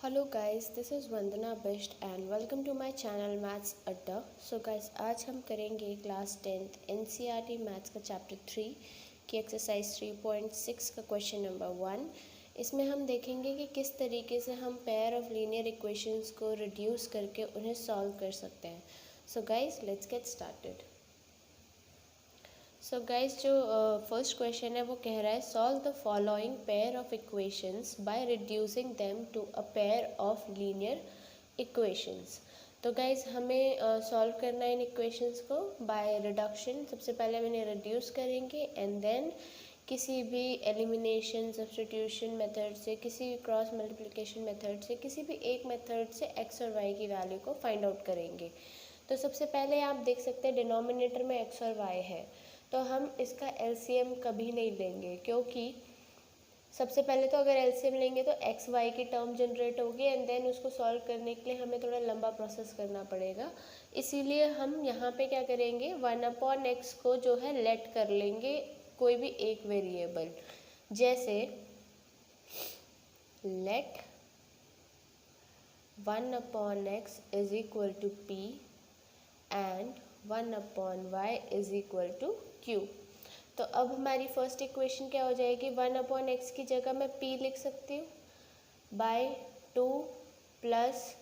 Hello guys, this is Vandana Bisht and welcome to my channel maths Adda. So guys, आज हम करेंगे class 10th NCERT maths का chapter 3 की exercise 3.6 का क्वेश्चन नंबर 1। इसमें हम देखेंगे कि किस तरीके से हम पेयर ऑफ लीनियर इक्वेशंस को रिड्यूस करके उन्हें सॉल्व कर सकते हैं। So guys, let's get started. So guys, जो फर्स्ट क्वेश्चन है वो कह रहा है solve the following pair of equations by reducing them to a pair of linear equations. तो गाइस, हमें सॉल्व करना है इन इक्वेशंस को बाय रिडक्शन। सबसे पहले हम इन्हें रिड्यूस करेंगे एंड देन किसी भी एलिमिनेशन, सब्स्टिट्यूशन मेथड से, किसी भी क्रॉस मल्टीप्लिकेशन मेथड से, किसी भी एक मेथड से एक्स और वाई की वैल्यू को फाइंड आउट करेंगे। तो सबसे पहले आप देख सकते हैं डिनोमिनेटर में एक्स और वाई है, तो हम इसका एलसीएम कभी नहीं लेंगे, क्योंकि सबसे पहले तो अगर एलसीएम लेंगे तो एक्स वाई की टर्म जनरेट होगी एंड देन उसको सॉल्व करने के लिए हमें थोड़ा लंबा प्रोसेस करना पड़ेगा। इसीलिए हम यहाँ पे क्या करेंगे, 1/x को जो है लेट कर लेंगे कोई भी एक वेरिएबल, जैसे let 1/x is equal to p and 1/y is equal to q। तो अब हमारी फर्स्ट इक्वेशन क्या हो जाएगी, 1/x की जगह मैं p लिख सकती हूँ by 2 plus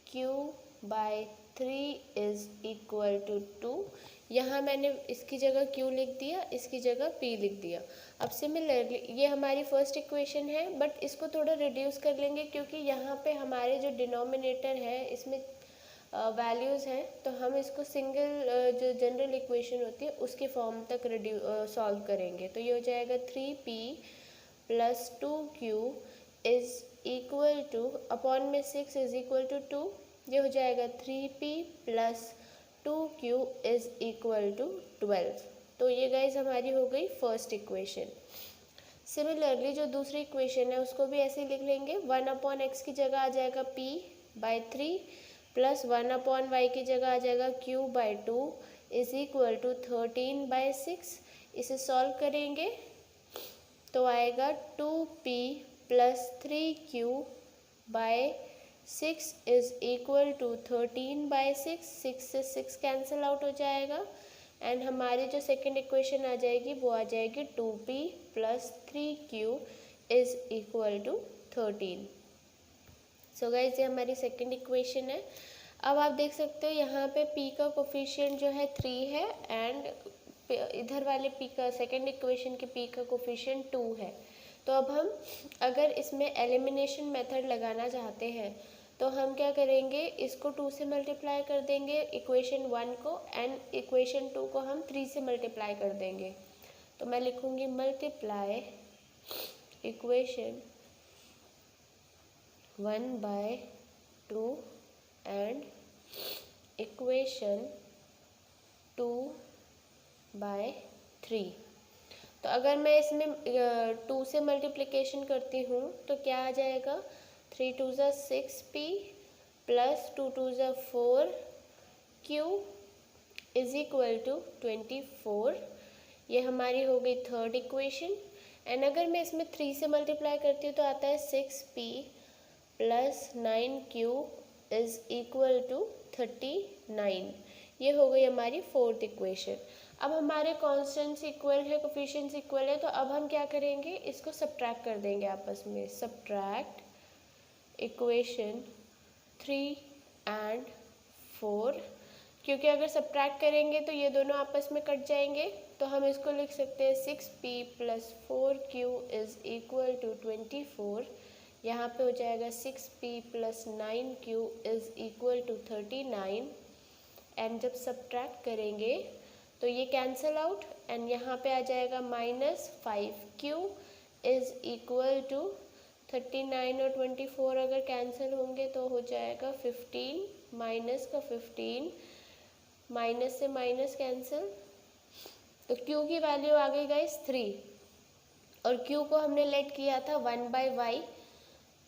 q by 3 is equal to 2। यहाँ मैंने इसकी जगह q लिख दिया, इसकी जगह p लिख दिया। अब सिमिलरली ये हमारी फर्स्ट इक्वेशन है, बट इसको थोड़ा रिड्यूस कर लेंगे क्योंकि यहाँ पे हमारे जो डिनोमिनेटर है इसमें वैल्यूज़ हैं, तो हम इसको सिंगल जो जनरल इक्वेशन होती है उसके फॉर्म तक सॉल्व करेंगे। तो ये हो जाएगा 3p plus 2q is equal two upon में 6 इज़ इक्वल टू 2। ये हो जाएगा 3p plus 2q is equal to 12। तो ये गाइज हमारी हो गई फर्स्ट इक्वेशन। सिमिलरली जो दूसरी इक्वेशन है उसको भी ऐसे ही लिख लेंगे, 1/x की जगह आ जाएगा p बाई 3 प्लस 1/y की जगह आ जाएगा q by 2 is equal to 13/6। इसे सॉल्व करेंगे तो आएगा 2p plus 3q by 6 is equal to 13/6। 6 से 6 कैंसिल आउट हो जाएगा एंड हमारी जो सेकेंड इक्वेशन आ जाएगी वो आ जाएगी 2p plus 3q is equal to 13। So guys, ये हमारी सेकेंड इक्वेशन है। अब आप देख सकते हो यहाँ पे p का कोफिशिएंट जो है 3 है एंड इधर वाले p का, सेकेंड इक्वेशन के p का कोफिशिएंट 2 है। तो अब हम अगर इसमें एलिमिनेशन मेथड लगाना चाहते हैं तो हम क्या करेंगे, इसको 2 से मल्टीप्लाई कर देंगे इक्वेशन 1 को एंड इक्वेशन 2 को हम 3 से मल्टीप्लाई कर देंगे। तो मैं लिखूँगी मल्टीप्लाई इक्वेशन 1/2 एंड इक्वेशन 2/3। तो अगर मैं इसमें 2 से मल्टीप्लिकेशन करती हूँ तो क्या आ जाएगा, 3 2 ज़ा 6p प्लस 2 2 ज़ा 4q इज इक्वल टू 24। ये हमारी हो गई थर्ड इक्वेशन। एंड अगर मैं इसमें 3 से मल्टीप्लाई करती हूँ तो आता है 6p plus 9q is equal to 39। ये हो गई हमारी फोर्थ इक्वेशन। अब हमारे कॉन्स्टेंट्स इक्वल है, कोफिशिएंट्स इक्वल है, तो अब हम क्या करेंगे, इसको सब्ट्रैक्ट कर देंगे आपस में। सब्ट्रैक्ट इक्वेशन 3 एंड 4, क्योंकि अगर सब्ट्रैक्ट करेंगे तो ये दोनों आपस में कट जाएंगे। तो हम इसको लिख सकते हैं 6p plus 4q is equal to 24। यहाँ पे हो जाएगा 6p plus 9q is equal to 39 and जब सब्ट्रैक्ट करेंगे तो ये कैंसिल आउट एंड यहाँ पे आ जाएगा minus 5q is equal to 39 और 24 अगर कैंसिल होंगे तो हो जाएगा 15, माइनस का 15, माइनस से माइनस कैंसिल, तो q की वैल्यू आ गई गाइस 3 और q को हमने लेट किया था 1/y,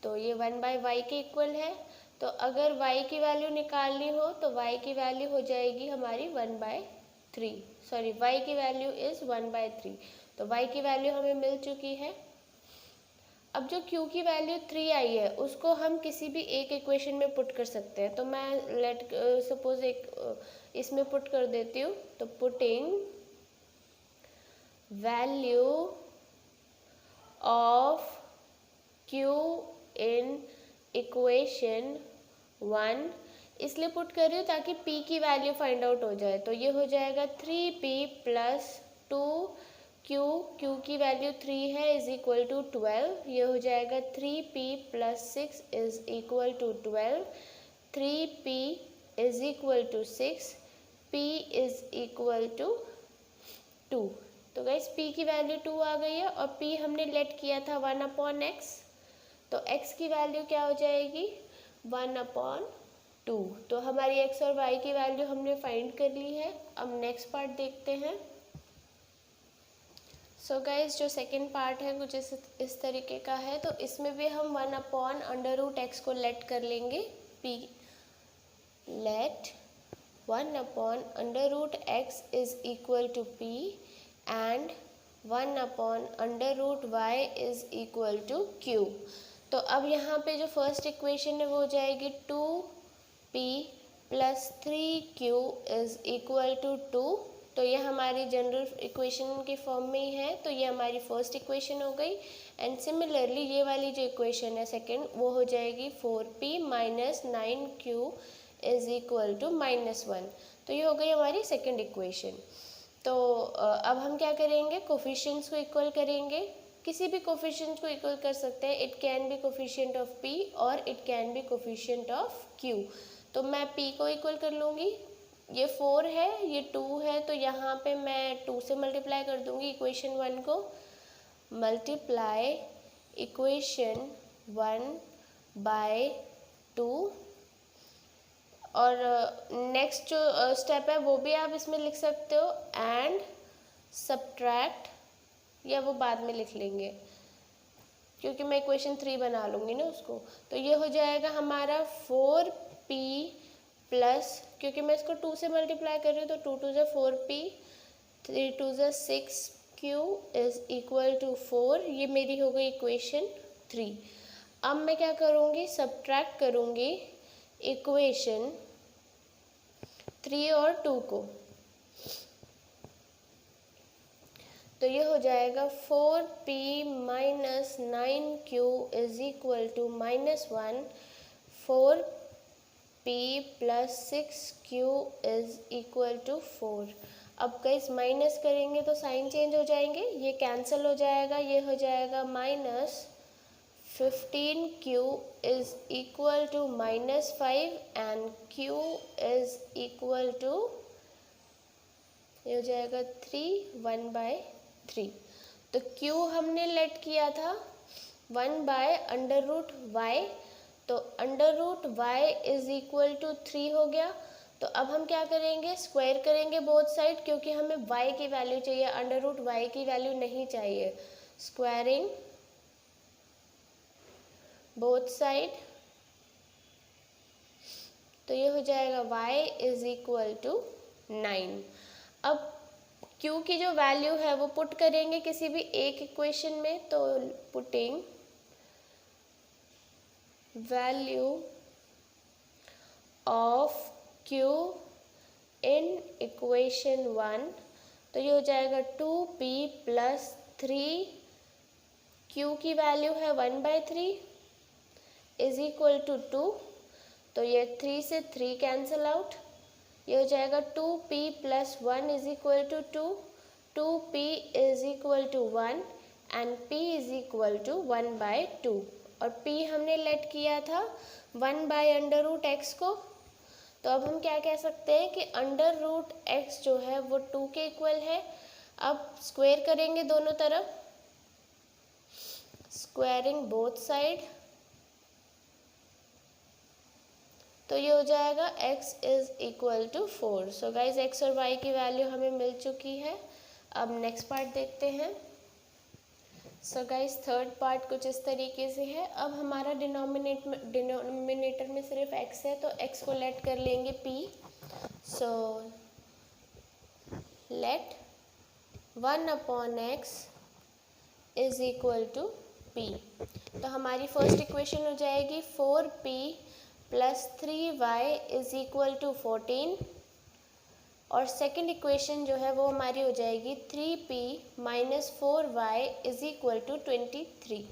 तो ये 1/y के इक्वल है। तो अगर y की वैल्यू निकालनी हो तो y की वैल्यू हो जाएगी हमारी 1/3, सॉरी y की वैल्यू इज़ 1/3। तो y की वैल्यू हमें मिल चुकी है। अब जो q की वैल्यू 3 आई है उसको हम किसी भी एक इक्वेशन में पुट कर सकते हैं। तो मैं लेट सपोज एक इसमें पुट कर देती हूँ। तो putting value of q in equation 1 इसलिए पुट कर रही हूँ ताकि p की वैल्यू फाइंड आउट हो जाए। तो ये हो जाएगा 3p प्लस 2q, q की वैल्यू 3 है, इज इक्वल टू 12। ये हो जाएगा 3p plus 6 is equal to 12। 3p is equal to 6, p is equal to 2। तो गाइस p की वैल्यू 2 आ गई है और p हमने लेट किया था 1/x। तो x की वैल्यू क्या हो जाएगी 1/2। तो हमारी x और y की वैल्यू हमने फाइंड कर ली है। अब नेक्स्ट पार्ट देखते हैं। सो गाइस जो सेकंड पार्ट है कुछ इस तरीके का है। तो इसमें भी हम 1/√x को लेट कर लेंगे। p let 1/√x is equal to p and 1/√y is equal to q। तो अब यहाँ पे जो फर्स्ट इक्वेशन है वो हो जाएगी 2p plus 3q is equal to 2। तो ये हमारी जनरल इक्वेशन की फॉर्म में ही है। तो ये हमारी फर्स्ट इक्वेशन हो गई। एंड सिमिलरली ये वाली जो इक्वेशन है सेकंड वो हो जाएगी 4p minus 9q is equal to -1। तो ये हो गई हमारी सेकंड इक्वेशन। तो अब हम क्या करेंगे, कोफिशिएंट्स को इक्वल करेंगे। किसी भी कोफिशिएंट को इक्वल कर सकते हैं। It can be coefficient of p और it can be coefficient of q। तो मैं p को इक्वल कर लूँगी। ये 4 है, ये 2 है, तो यहाँ पे मैं 2 से मल्टीप्लाई कर दूँगी इक्वेशन 1 को। Multiply equation 1 by 2। और नेक्स्ट जो स्टेप है वो भी आप इसमें लिख सकते हो। एंड सब्ट्रैक्ट, या वो बाद में लिख लेंगे क्योंकि मैं इक्वेशन 3 बना लूँगी ना उसको। तो ये हो जाएगा हमारा 4p प्लस, क्योंकि मैं इसको 2 से मल्टीप्लाई कर रही हूँ तो 2 2 ज़ा 4p, 3 2 ज़ा 6q इज इक्वल टू 4। ये मेरी हो गई इक्वेशन 3। अब मैं क्या करूँगी, सब्ट्रैक्ट करूँगी इक्वेशन 3 और 2 को। तो ये हो जाएगा 4p minus 9q is equal to -1। 4p plus 6q is equal to 4। अब गाइस माइनस करेंगे तो साइन चेंज हो जाएंगे, ये कैंसिल हो जाएगा। ये हो जाएगा -15q is equal to -5 and q is equal to, ये हो जाएगा 1/3। तो q हमने लेट किया था 1/√y। तो √y इज इक्वल टू 3 हो गया। तो अब हम क्या करेंगे, स्क्वायर करेंगे बोथ साइड, क्योंकि हमें y की वैल्यू चाहिए, √y की वैल्यू नहीं चाहिए। Squaring both side. तो ये हो जाएगा y इज इक्वल टू 9। अब q की जो वैल्यू है वो पुट करेंगे किसी भी एक इक्वेशन में। तो putting value of q in equation 1। तो ये हो जाएगा 2p प्लस 3, q की वैल्यू है 1/3 इज इक्वल टू 2। तो ये 3 से 3 कैंसिल आउट। ये हो जाएगा 2p plus 1 is equal to 2। 2p is equal to 1 and p is equal to 1/2। और p हमने लेट किया था 1/√x को। तो अब हम क्या कह सकते हैं कि √x जो है वो 2 के इक्वल है। अब स्क्वायर करेंगे दोनों तरफ, स्क्वायरिंग बोथ साइड। तो ये हो जाएगा x is equal to 4। So guys x और y की वैल्यू हमें मिल चुकी है। अब नेक्स्ट पार्ट देखते हैं। सो गाइज थर्ड पार्ट कुछ इस तरीके से है। अब हमारा डिनोमिनेटर में सिर्फ x है, तो x को लेट कर लेंगे p। So let 1/x is equal to p। तो हमारी फर्स्ट इक्वेशन हो जाएगी 4p plus 3y is equal to 14, और सेकेंड इक्वेशन जो है वो हमारी हो जाएगी 3p minus 4y is equal to 23।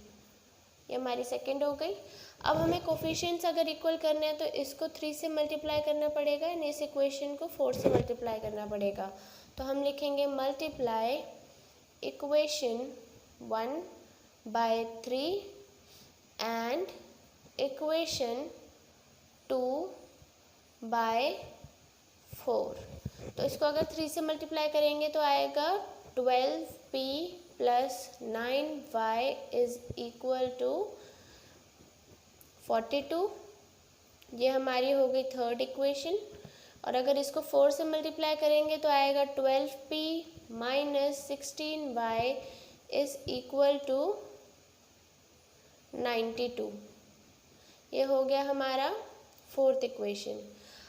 ये हमारी सेकेंड हो गई। अब हमें कोफिशिएंट्स अगर इक्वल करना है तो इसको 3 से मल्टीप्लाई करना पड़ेगा एंड इस इक्वेशन को 4 से मल्टीप्लाई करना पड़ेगा। तो हम लिखेंगे multiply equation 1 by 3 and equation 2 by 4। तो इसको अगर 3 से मल्टीप्लाई करेंगे तो आएगा 12p plus 9y is equal to 42। ये हमारी हो गई थर्ड इक्वेशन। और अगर इसको 4 से मल्टीप्लाई करेंगे तो आएगा 12p minus 16y is equal to 92। ये हो गया हमारा फोर्थ इक्वेशन।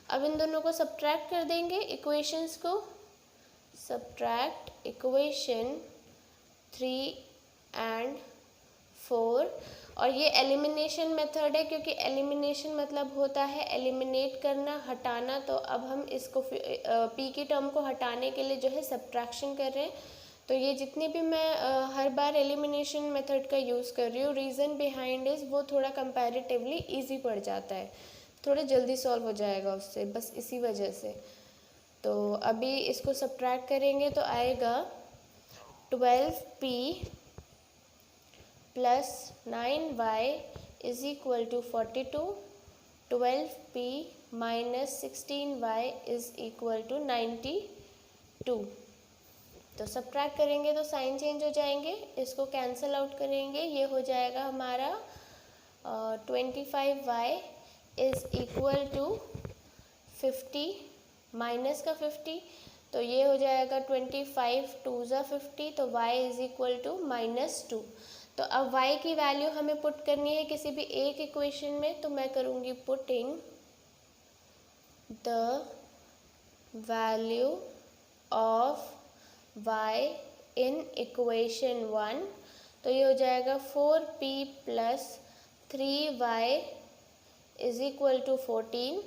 अब इन दोनों को सब्ट्रैक्ट कर देंगे इक्वेशंस को। सब्ट्रैक्ट इक्वेशन 3 एंड 4, और ये एलिमिनेशन मेथड है, क्योंकि एलिमिनेशन मतलब होता है एलिमिनेट करना, हटाना। तो अब हम इसको p की टर्म को हटाने के लिए जो है सब्ट्रैक्शन कर रहे हैं। तो ये जितनी भी मैं हर बार एलिमिनेशन मेथड का यूज़ कर रही हूँ, रीज़न बिहाइंड इज़ वो थोड़ा कंपैरेटिवली इजी पड़ जाता है, थोड़ा जल्दी सॉल्व हो जाएगा उससे, बस इसी वजह से। तो अभी इसको सब्ट्रैक्ट करेंगे तो आएगा 12p plus 9y is equal to 42, 12p minus 16y is equal to 92। तो सब्ट्रैक्ट करेंगे तो साइन चेंज हो जाएंगे, इसको कैंसिल आउट करेंगे, ये हो जाएगा हमारा 25y is equal to 50 minus का 50, तो ये हो जाएगा 25 2 ज़ा 50, तो y इज इक्वल टू -2। तो अब y की वैल्यू हमें पुट करनी है किसी भी एक इक्वेशन में, तो मैं करूँगी putting the value of y in equation 1। तो ये हो जाएगा 4p plus 3y is equal to 14,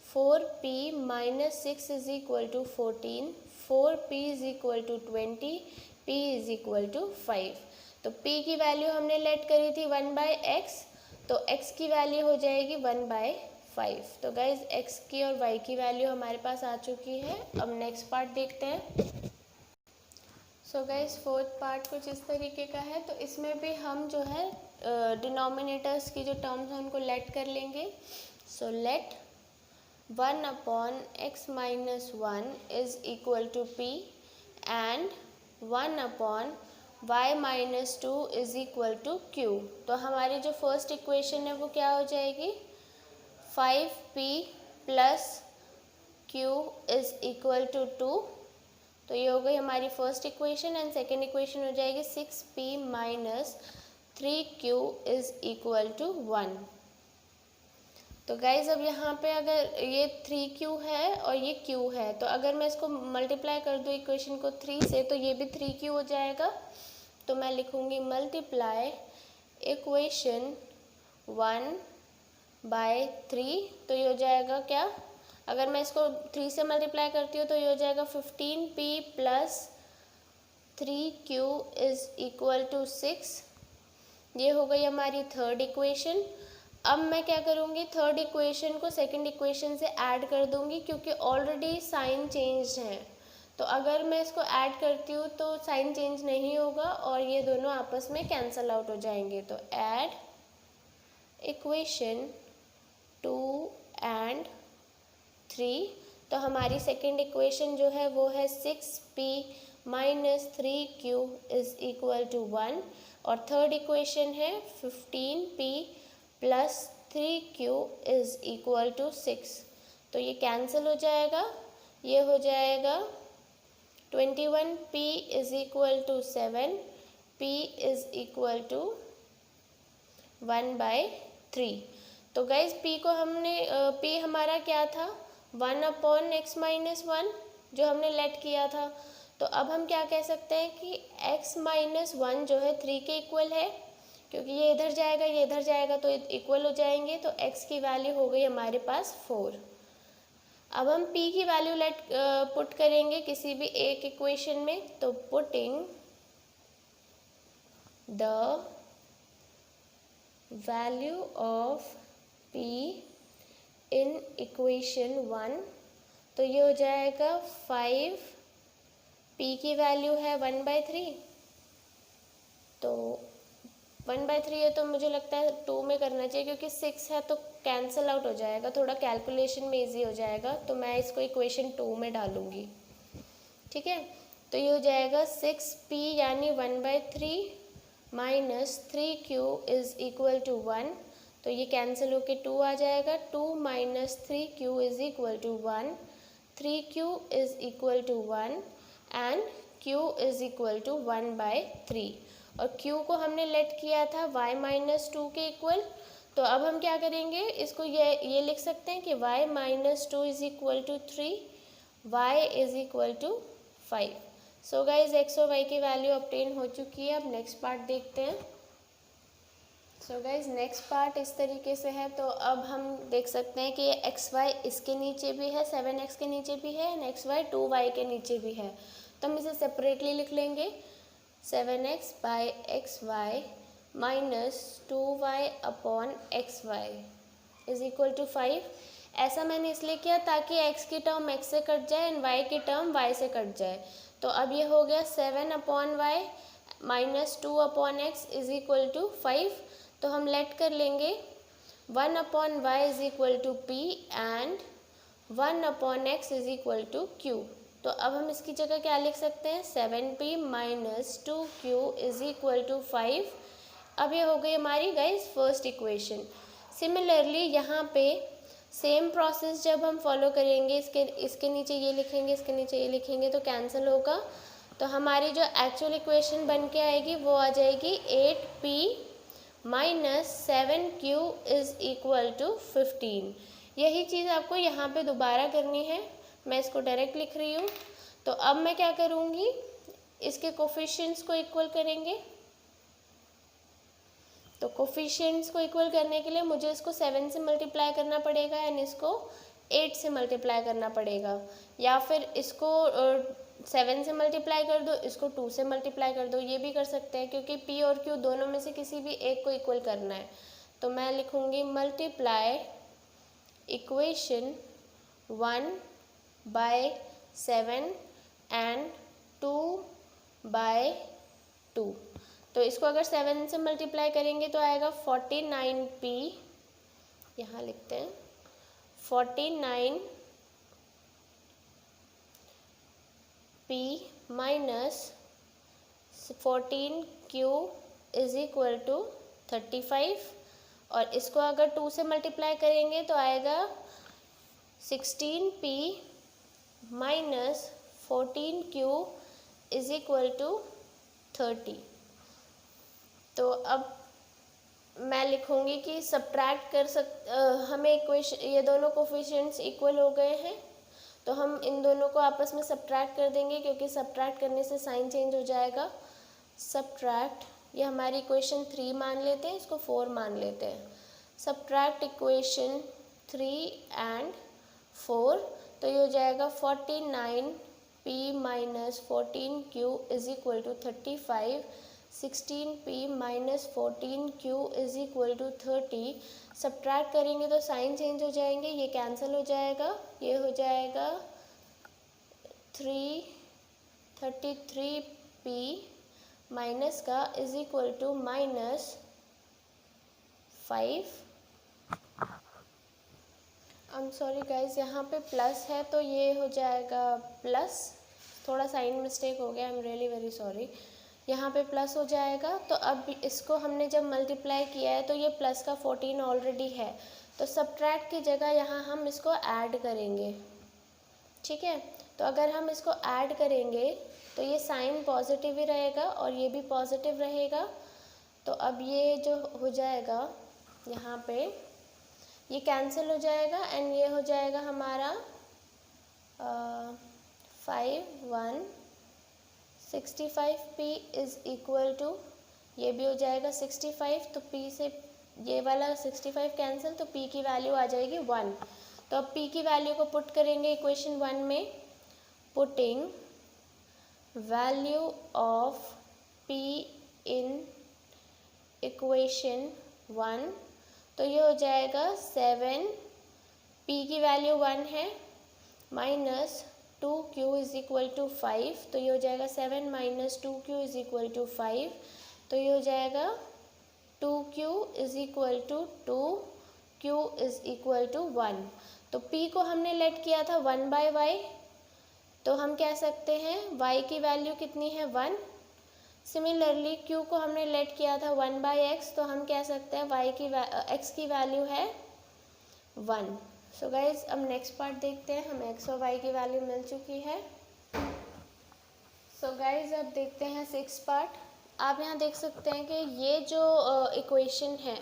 4p minus 6 is equal to 14, 4p is equal to 20, p is equal to 5। तो p की वैल्यू हमने लेट करी थी 1/x, तो x की वैल्यू हो जाएगी 1/5। तो गाइज x की और y की वैल्यू हमारे पास आ चुकी है। अब नेक्स्ट पार्ट देखते हैं। सो गाइज फोर्थ पार्ट कुछ इस तरीके का है। तो इसमें भी हम जो है डिनोमिनेटर्स की जो टर्म्स हैं उनको लेट कर लेंगे। So let 1/x minus 1 is equal to p and 1/y minus 2 is equal to q। तो हमारी जो फर्स्ट इक्वेशन है वो क्या हो जाएगी, 5p plus q is equal to 2। तो ये हो गई हमारी first equation and second equation हो जाएगी 6p minus 3q is equal to 1। तो गाइज अब यहाँ पे अगर ये 3q है और ये q है, तो अगर मैं इसको मल्टीप्लाई कर दूँ इक्वेशन को 3 से, तो ये भी 3q हो जाएगा। तो मैं लिखूँगी मल्टीप्लाई इक्वेशन 1/3। तो ये हो जाएगा क्या, अगर मैं इसको 3 से मल्टीप्लाई करती हूँ तो ये हो जाएगा 15p plus 3q is equal to 6। ये हो गई हमारी थर्ड इक्वेशन। अब मैं क्या करूँगी, थर्ड इक्वेशन को सेकंड इक्वेशन से ऐड कर दूँगी, क्योंकि ऑलरेडी साइन चेंज है। तो अगर मैं इसको ऐड करती हूँ तो साइन चेंज नहीं होगा और ये दोनों आपस में कैंसल आउट हो जाएंगे। तो ऐड इक्वेशन 2 एंड 3। तो हमारी सेकेंड इक्वेशन जो है वो है 6p minus 3q is equal to 1, और थर्ड इक्वेशन है 15p plus 3q is equal to 6। तो ये कैंसिल हो जाएगा, ये हो जाएगा 21p is equal to 7, p is equal to 1/3। तो गाइज p को हमने p हमारा क्या था, 1/x माइनस 1 जो हमने लेट किया था। तो अब हम क्या कह सकते हैं कि x माइनस 1 जो है 3 के इक्वल है, क्योंकि ये इधर जाएगा ये इधर जाएगा तो इक्वल हो जाएंगे। तो x की वैल्यू हो गई हमारे पास 4। अब हम p की वैल्यू पुट करेंगे किसी भी एक इक्वेशन में। तो putting the value of p in equation 1, तो ये हो जाएगा 5, p की वैल्यू है 1/3, तो 1/3 है तो मुझे लगता है 2 में करना चाहिए, क्योंकि 6 है तो कैंसिल आउट हो जाएगा, थोड़ा कैलकुलेशन में इजी हो जाएगा। तो मैं इसको इक्वेशन 2 में डालूंगी, ठीक है। तो ये हो जाएगा 6p यानी 1/3 minus 3q is equal to 1, तो ये कैंसिल होके 2 आ जाएगा। 2 minus 3q is equal to 1, 3q is equal to 1 and q is equal to 1/3। और q को हमने लेट किया था y माइनस 2 के इक्वल। तो अब हम क्या करेंगे, इसको ये लिख सकते हैं कि y minus 2 is equal to 3, y is equal to 5। So guys x और y की वैल्यू ऑब्टेन हो चुकी है। अब नेक्स्ट पार्ट देखते हैं। सो गाइज नेक्स्ट पार्ट इस तरीके से है। तो अब हम देख सकते हैं कि ये एक्स वाई इसके नीचे भी है, 7x के नीचे भी है, एंड एक्स वाई 2y के नीचे भी है। तो हम इसे सेपरेटली लिख लेंगे, 7x by x y minus 2y upon x y is equal to 5। ऐसा मैंने इसलिए किया ताकि x की टर्म x से कट जाए एंड y की टर्म y से कट जाए। तो अब ये हो गया 7 upon y minus 2 upon x is equal to 5। तो हम लेट कर लेंगे 1 upon y is equal to p and 1 upon x is equal to q. तो अब हम इसकी जगह क्या लिख सकते हैं, 7p minus 2q is equal to 5। अब ये हो गई हमारी गाइज फर्स्ट इक्वेशन। सिमिलरली यहाँ पे सेम प्रोसेस जब हम फॉलो करेंगे, इसके नीचे ये लिखेंगे, इसके नीचे ये लिखेंगे तो कैंसिल होगा। तो हमारी जो एक्चुअल इक्वेशन बन के आएगी वो आ जाएगी 8p minus 7q is equal to 15। यही चीज़ आपको यहाँ पे दोबारा करनी है, मैं इसको डायरेक्ट लिख रही हूँ। तो अब मैं क्या करूँगी, इसके कोफिशिएंट्स को इक्वल करेंगे। तो कोफिशिएंट्स को इक्वल करने के लिए मुझे इसको 7 से मल्टीप्लाई करना पड़ेगा एंड इसको 8 से मल्टीप्लाई करना पड़ेगा, या फिर इसको 7 से मल्टीप्लाई कर दो, इसको 2 से मल्टीप्लाई कर दो, ये भी कर सकते हैं, क्योंकि p और q दोनों में से किसी भी एक को इक्वल करना है। तो मैं लिखूँगी multiply equation 1 by 7 and 2 by 2। तो इसको अगर 7 से मल्टीप्लाई करेंगे तो आएगा 49p, यहाँ लिखते हैं 49p minus 14q is equal to 35। और इसको अगर 2 से मल्टीप्लाई करेंगे तो आएगा 16p minus 14q is equal to 30। तो अब मैं लिखूँगी कि सब्ट्रैक्ट हमें इक्वेशन, ये दोनों कोफिशिएंट्स इक्वल हो गए हैं, तो हम इन दोनों को आपस में सब्ट्रैक्ट कर देंगे, क्योंकि सब्ट्रैक्ट करने से साइन चेंज हो जाएगा। सब्ट्रैक्ट, ये हमारी इक्वेशन 3 मान लेते हैं, इसको 4 मान लेते हैं। सब्ट्रैक्ट इक्वेशन 3 एंड 4, तो ये हो जाएगा 49p minus 14q is equal to 35, 16p minus 14q is equal to 30। Subtract करेंगे तो साइन चेंज हो जाएंगे, ये कैंसिल हो जाएगा, ये हो जाएगा 33p माइनस का is equal to minus 5। I am sorry guys, यहाँ पे प्लस है तो ये हो जाएगा प्लस, थोड़ा साइन मिस्टेक हो गया, I am really very sorry. यहाँ पे प्लस हो जाएगा। तो अब इसको हमने जब मल्टीप्लाई किया है तो ये प्लस का 14 ऑलरेडी है, तो सब्ट्रैक्ट की जगह यहाँ हम इसको ऐड करेंगे, ठीक है। तो अगर हम इसको ऐड करेंगे तो ये साइन पॉजिटिव ही रहेगा और ये भी पॉजिटिव रहेगा। तो अब ये जो हो जाएगा यहाँ पे ये कैंसिल हो जाएगा एंड ये हो जाएगा हमारा 5 1 65p इज इक्वल टू ये भी हो जाएगा 65, तो p से ये वाला 65 कैंसिल, तो p की वैल्यू आ जाएगी 1। तो अब p की वैल्यू को पुट करेंगे इक्वेशन 1 में, putting value of p in equation 1, तो ये हो जाएगा 7, p की वैल्यू 1 है, minus 2q is equal to 5, तो ये हो जाएगा 7 minus 2q is equal to 5, तो ये हो जाएगा 2q is equal to 2, q is equal to 1। तो p को हमने लेट किया था 1/y, तो हम कह सकते हैं y की वैल्यू कितनी है 1। सिमिलरली q को हमने लेट किया था 1/x, तो हम कह सकते हैं x की वैल्यू है 1। सो गाइज अब नेक्स्ट पार्ट देखते हैं, हमें x और y की वैल्यू मिल चुकी है। सो गाइज अब देखते हैं 6 पार्ट। आप यहाँ देख सकते हैं कि ये जो इक्वेशन है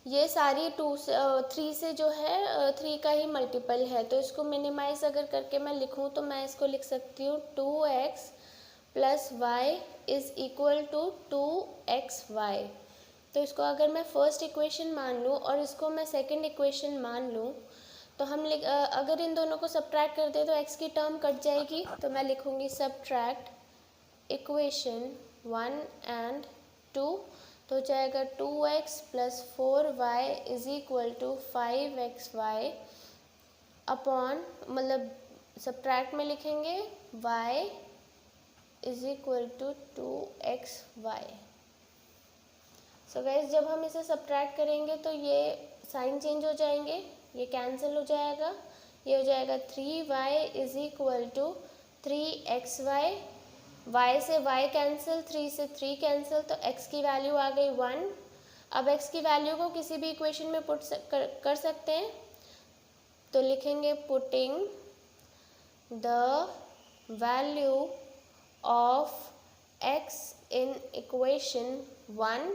ये सारी 3 से जो है 3 का ही मल्टीपल है, तो इसको मिनिमाइज अगर करके मैं लिखूँ तो मैं इसको लिख सकती हूँ 2x plus y is equal to 2xy। तो इसको अगर मैं फर्स्ट इक्वेशन मान लूँ और इसको मैं सेकंड इक्वेशन मान लूँ, तो हम अगर इन दोनों को सब्ट्रैक्ट कर दें तो x की टर्म कट जाएगी, तो मैं लिखूँगी सब्ट्रैक्ट इक्वेशन 1 एंड 2, तो हो जाएगा 2x plus 4y is equal to 5xy upon, मतलब सब्ट्रैक्ट में लिखेंगे y is equal to 2xy। So guys जब हम इसे सब्ट्रैक्ट करेंगे तो ये साइन चेंज हो जाएंगे, ये कैंसिल हो जाएगा, ये हो जाएगा 3y is equal to 3xy, y से y कैंसिल, 3 से 3 कैंसिल, तो x की वैल्यू आ गई 1। अब x की वैल्यू को किसी भी इक्वेशन में पुट कर सकते हैं, तो लिखेंगे putting the value of x in equation 1।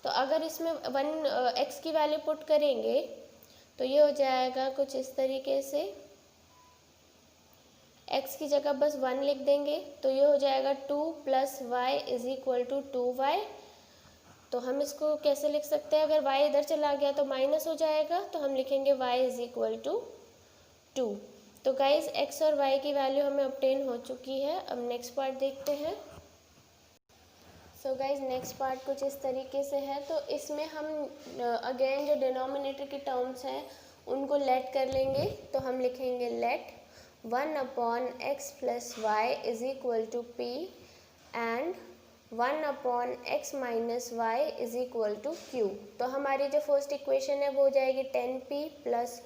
तो अगर इसमें x की वैल्यू पुट करेंगे तो ये हो जाएगा कुछ इस तरीके से, x की जगह बस 1 लिख देंगे, तो ये हो जाएगा 2 plus y is equal to 2y। तो हम इसको कैसे लिख सकते हैं, अगर y इधर चला गया तो माइनस हो जाएगा, तो हम लिखेंगे y इज इक्वल टू 2। तो गाइज x और y की वैल्यू हमें ऑब्टेन हो चुकी है। अब नेक्स्ट पार्ट देखते हैं। सो गाइज नेक्स्ट पार्ट कुछ इस तरीके से है, तो इसमें हम अगेन जो डिनोमिनेटर की टर्म्स हैं उनको लेट कर लेंगे, तो हम लिखेंगे let 1 upon x plus y is equal to p and 1 upon x minus y is equal to q. तो हमारी जो फर्स्ट इक्वेशन है वो हो जाएगी 10p plus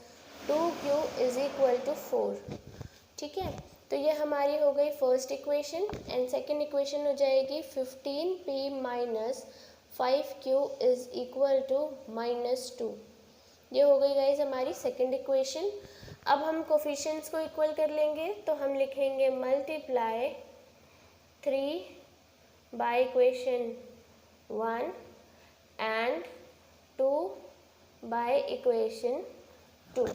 2q is equal to 4। ठीक है, तो ये हमारी हो गई first equation and second equation हो जाएगी 15p minus 5q is equal to -2। ये हो गई गाइज हमारी सेकंड इक्वेशन। अब हम कोफिशिएंट्स को इक्वल कर लेंगे, तो हम लिखेंगे multiply 3 by equation 1 and 2 by equation 2।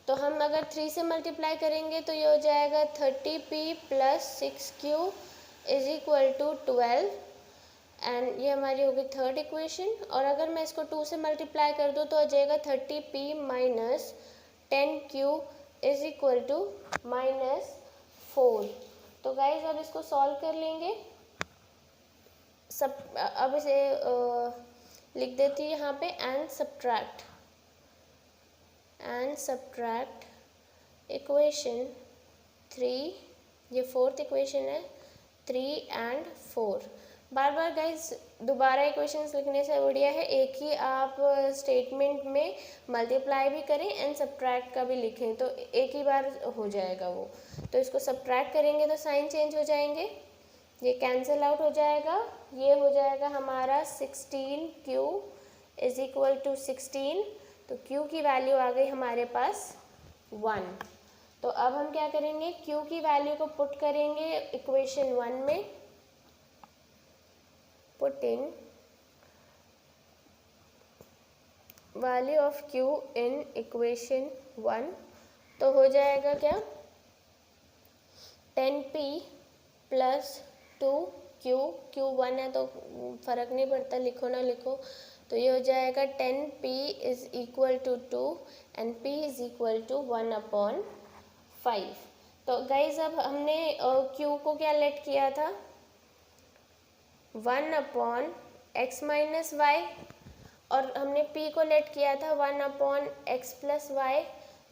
तो हम अगर 3 से मल्टीप्लाई करेंगे तो ये हो जाएगा 30p plus 6q is equal to 12 and ये हमारी होगी थर्ड इक्वेशन। और अगर मैं इसको 2 से मल्टीप्लाई कर दूँ तो हो जाएगा 30p minus 10q is equal to -4। तो गाइज अब इसको सॉल्व कर लेंगे। अब इसे लिख देती हूँ यहाँ पे एंड सब्ट्रैक्ट इक्वेशन 3, ये फोर्थ इक्वेशन है, 3 एंड 4। बार बार गाइज दोबारा इक्वेशंस लिखने से बढ़िया है एक ही आप स्टेटमेंट में मल्टीप्लाई भी करें एंड सब्ट्रैक्ट का भी लिखें, तो एक ही बार हो जाएगा वो। तो इसको सब्ट्रैक्ट करेंगे तो साइन चेंज हो जाएंगे, ये कैंसिल आउट हो जाएगा, ये हो जाएगा हमारा 16q इज इक्वल टू 16। तो q की वैल्यू आ गई हमारे पास 1। तो अब हम क्या करेंगे, q की वैल्यू को पुट करेंगे इक्वेशन 1 में, putting value of q in equation 1, तो हो जाएगा क्या 10p प्लस 2 क्यू 1 है तो फ़र्क नहीं पड़ता, लिखो ना लिखो। तो ये हो जाएगा 10p is equal to 2 and p is equal to 1/5। तो गाइज अब हमने q को क्या लेट किया था, 1/x माइनस वाई, और हमने p को लेट किया था 1/x प्लस वाई।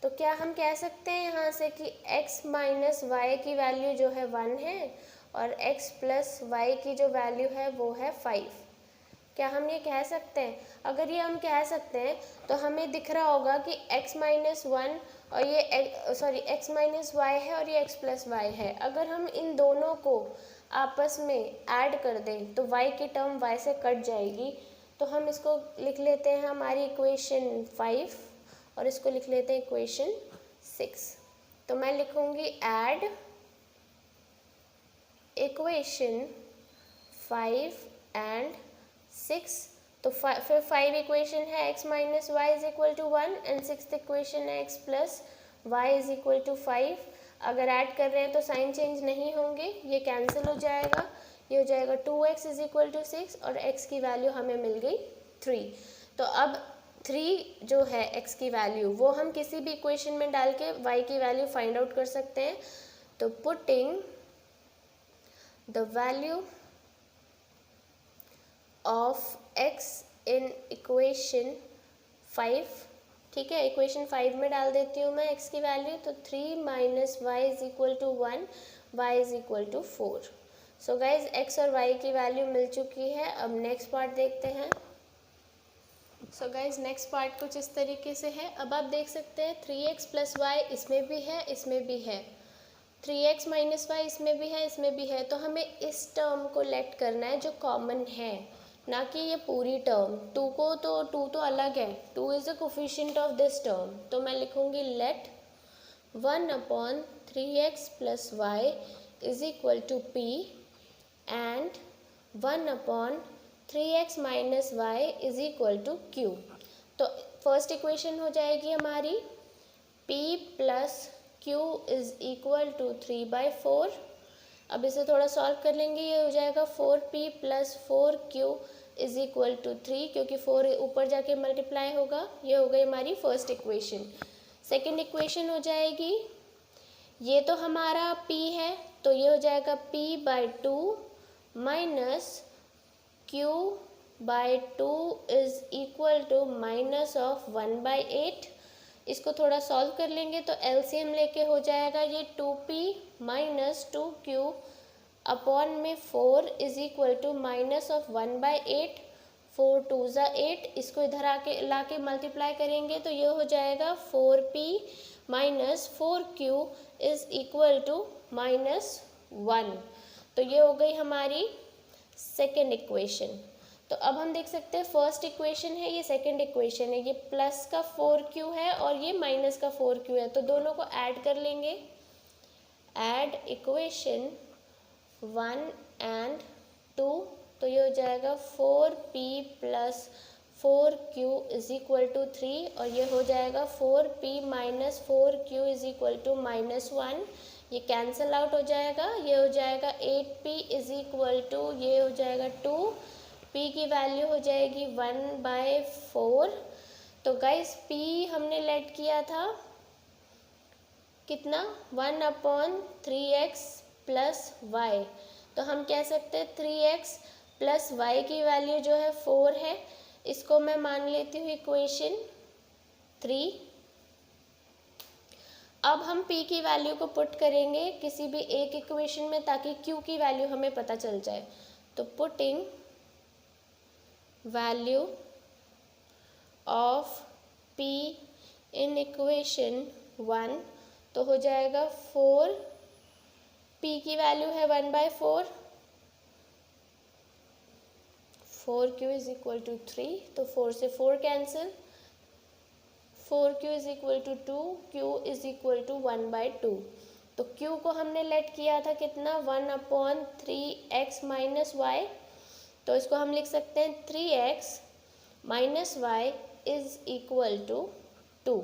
तो क्या हम कह सकते हैं यहाँ से कि x माइनस वाई की वैल्यू जो है 1 है और x प्लस वाई की जो वैल्यू है वो है 5। क्या हम ये कह सकते हैं? अगर ये हम कह सकते हैं तो हमें दिख रहा होगा कि x माइनस 1 और ये x माइनस वाई है और ये x प्लस वाई है। अगर हम इन दोनों को आपस में ऐड कर दें तो y की टर्म y से कट जाएगी। तो हम इसको लिख लेते हैं हमारी इक्वेशन 5 और इसको लिख लेते हैं इक्वेशन 6। तो मैं लिखूंगी ऐड इक्वेशन 5 एंड 6। तो फिर 5 इक्वेशन है x minus y is equal to 1 and 6th equation है x plus y is equal to 5। अगर ऐड कर रहे हैं तो साइन चेंज नहीं होंगे, ये कैंसिल हो जाएगा। ये हो जाएगा 2x इज इक्वल टू 6 और x की वैल्यू हमें मिल गई 3। तो अब 3 जो है x की वैल्यू वो हम किसी भी इक्वेशन में डाल के y की वैल्यू फाइंड आउट कर सकते हैं। तो putting the value of x in equation 5, ठीक है, इक्वेशन 5 में डाल देती हूँ मैं x की वैल्यू। तो 3 minus y is equal to 1, y is equal to 4। So guys x और y की वैल्यू मिल चुकी है। अब नेक्स्ट पार्ट देखते हैं। सो गाइज नेक्स्ट पार्ट कुछ इस तरीके से है। अब आप देख सकते हैं 3x प्लस वाई इसमें भी है, इसमें भी है, 3x माइनस वाई इसमें भी है, इसमें भी है। तो हमें इस टर्म को लेट करना है जो कॉमन है, ना कि ये पूरी टर्म। 2 तो अलग है, 2 is the coefficient of this term. तो मैं लिखूँगी let 1/3x plus y is equal to p and 1/3x minus y is equal to q। तो फर्स्ट इक्वेशन हो जाएगी हमारी p plus q is equal to 3/4। अब इसे थोड़ा सॉल्व कर लेंगे, ये हो जाएगा 4p plus 4q is equal to 3, क्योंकि 4 ऊपर जाके मल्टीप्लाई होगा। ये हो गई हमारी फर्स्ट इक्वेशन। सेकंड इक्वेशन हो जाएगी, ये तो हमारा p है तो ये हो जाएगा p/2 minus q/2 is equal to minus of 1/8। इसको थोड़ा सॉल्व कर लेंगे तो एलसीएम लेके हो जाएगा ये 2p माइनस 2q अपॉन में 4 is equal to minus of 1/8। 4 2 ज़ा 8, इसको इधर आके ला के मल्टीप्लाई करेंगे तो ये हो जाएगा 4p minus 4q is equal to -1। तो ये हो गई हमारी सेकेंड इक्वेशन। तो अब हम देख सकते हैं फर्स्ट इक्वेशन है, ये सेकेंड इक्वेशन है, ये प्लस का 4q है और ये माइनस का 4q है। तो दोनों को ऐड कर लेंगे, ऐड इक्वेशन 1 एंड 2। तो ये हो जाएगा 4p plus 4q is equal to 3 और ये हो जाएगा 4p minus 4q is equal to -1। ये कैंसिल आउट हो जाएगा, ये हो जाएगा 8p इज इक्वल टू, ये हो जाएगा 2, p की वैल्यू हो जाएगी 1/4। तो गाइस p हमने लेट किया था कितना, 1/3x प्लस वाई। तो हम कह सकते हैं 3x प्लस वाई की वैल्यू जो है 4 है, इसको मैं मान लेती हूँ इक्वेशन 3। अब हम p की वैल्यू को पुट करेंगे किसी भी एक इक्वेशन में ताकि q की वैल्यू हमें पता चल जाए। तो putting value of p in equation 1, तो हो जाएगा 4, p की वैल्यू है 1/4, 4q इज इक्वल टू 3, तो 4 से 4 cancel, 4q is equal to 2, q is equal to 1/2। तो q को हमने लेट किया था कितना, 1/3x माइनस वाई। तो इसको हम लिख सकते हैं 3x minus y is equal to 2।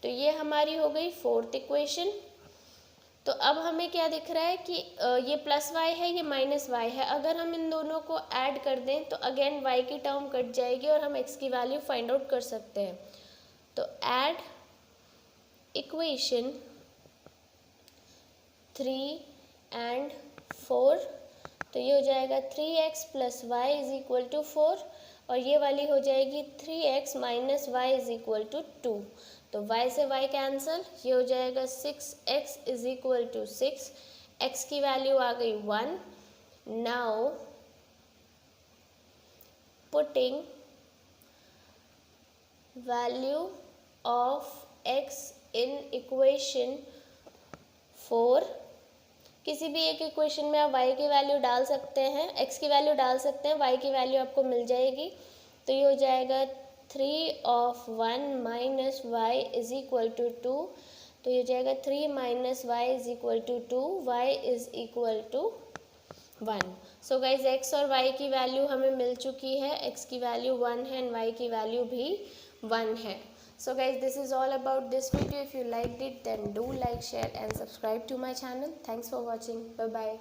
तो ये हमारी हो गई फोर्थ इक्वेशन। तो अब हमें क्या दिख रहा है कि ये प्लस वाई है, ये माइनस वाई है। अगर हम इन दोनों को ऐड कर दें तो अगेन वाई की टर्म कट जाएगी और हम एक्स की वैल्यू फाइंड आउट कर सकते हैं। तो ऐड इक्वेशन 3 and 4, तो ये हो जाएगा 3x plus y is equal to 4 और ये वाली हो जाएगी 3x minus y is equal to 2। तो y से y कैंसिल, ये हो जाएगा 6x is equal to 6, x की वैल्यू आ गई 1। Now putting value of x in equation 4, किसी भी एक इक्वेशन में आप y की वैल्यू डाल सकते हैं, x की वैल्यू डाल सकते हैं, y की वैल्यू आपको मिल जाएगी। तो ये हो जाएगा 3 of 1 minus y is equal to 2, तो ये हो जाएगा 3 minus y is equal to 2, y is equal to 1। So guys x और y की वैल्यू हमें मिल चुकी है, x की वैल्यू 1 है एंड y की वैल्यू भी 1 है। So guys, this is all about this video. If you liked it, then do like, share and subscribe to my channel. Thanks for watching. Bye bye.